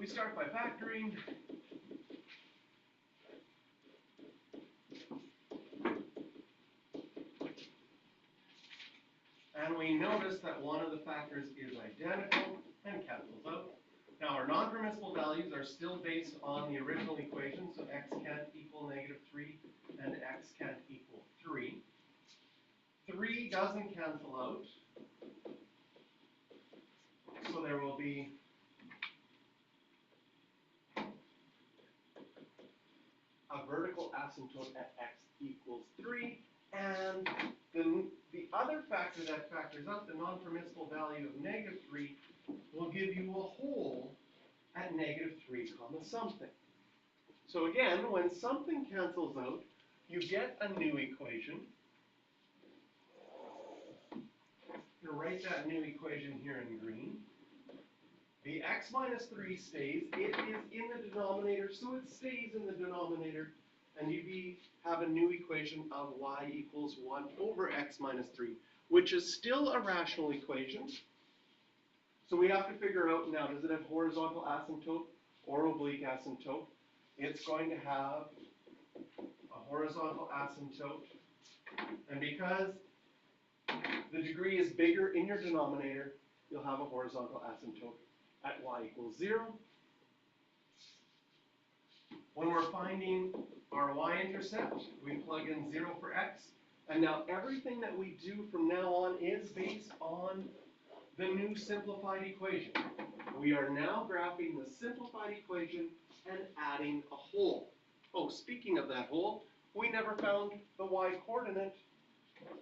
start by factoring. And we notice that one of the factors is identical and cancels out. Now our non-permissible values are still based on the original equation, so x can't equal -3 and x can't equal 3. 3 doesn't cancel out, so there will be a vertical asymptote at x equals 3, and the other factor that factors out, the non-permissible value of -3, will give you a hole at -3 comma something. So again, when something cancels out, you get a new equation. I'm going to write that new equation here in green. The x minus 3 stays. It is in the denominator, so it stays in the denominator. And you have a new equation of y equals 1 over x minus 3, which is still a rational equation. So we have to figure out now, does it have horizontal asymptote or oblique asymptote? It's going to have a horizontal asymptote. And because the degree is bigger in your denominator, you'll have a horizontal asymptote at y equals 0. When we're finding our y-intercept, we plug in 0 for x. And now everything that we do from now on is based on the new simplified equation. We are now graphing the simplified equation and adding a hole. Oh, speaking of that hole, we never found the y-coordinate.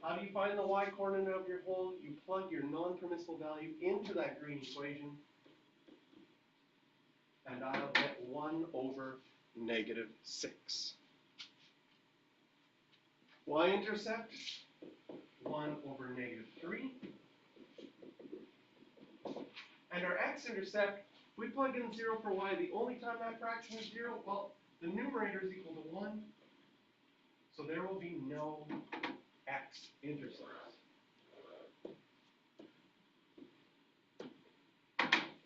How do you find the y-coordinate of your hole? You plug your non-permissible value into that green equation, and I'll get 1 over -6. Y-intercept, 1 over -3. And our x-intercept, we plug in 0 for y. The only time that fraction is 0, well, the numerator is equal to 1. So there will be no x-intercepts.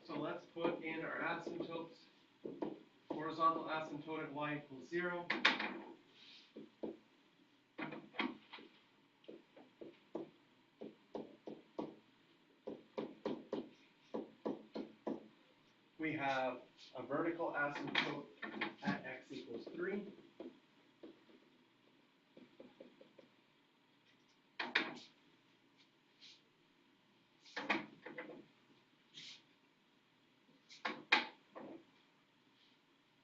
So let's put in our asymptotes. Horizontal asymptote at y equals 0. We have a vertical asymptote at x equals 3.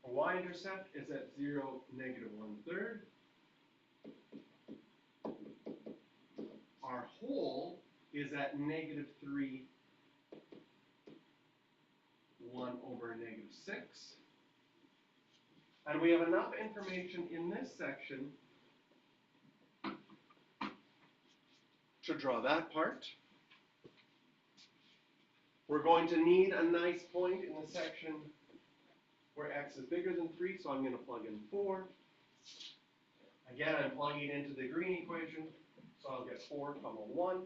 Our y-intercept is at 0, -1/3. Our hole is at -3, 1 over -6. And we have enough information in this section to draw that part. We're going to need a nice point in the section where x is bigger than 3, so I'm going to plug in 4. Again, I'm plugging into the green equation, so I'll get 4, 1.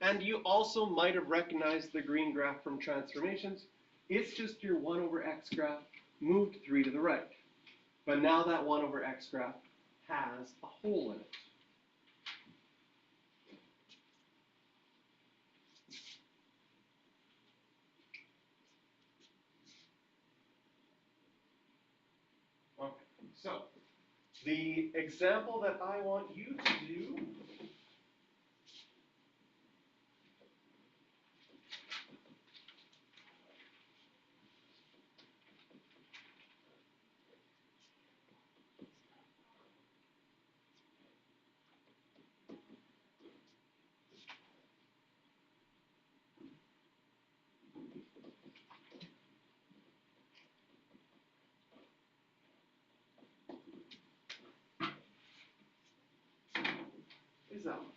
And you also might have recognized the green graph from transformations. It's just your 1 over x graph moved 3 to the right. But now that 1 over x graph has a hole in it. Okay, so the example that I want you to do is that one.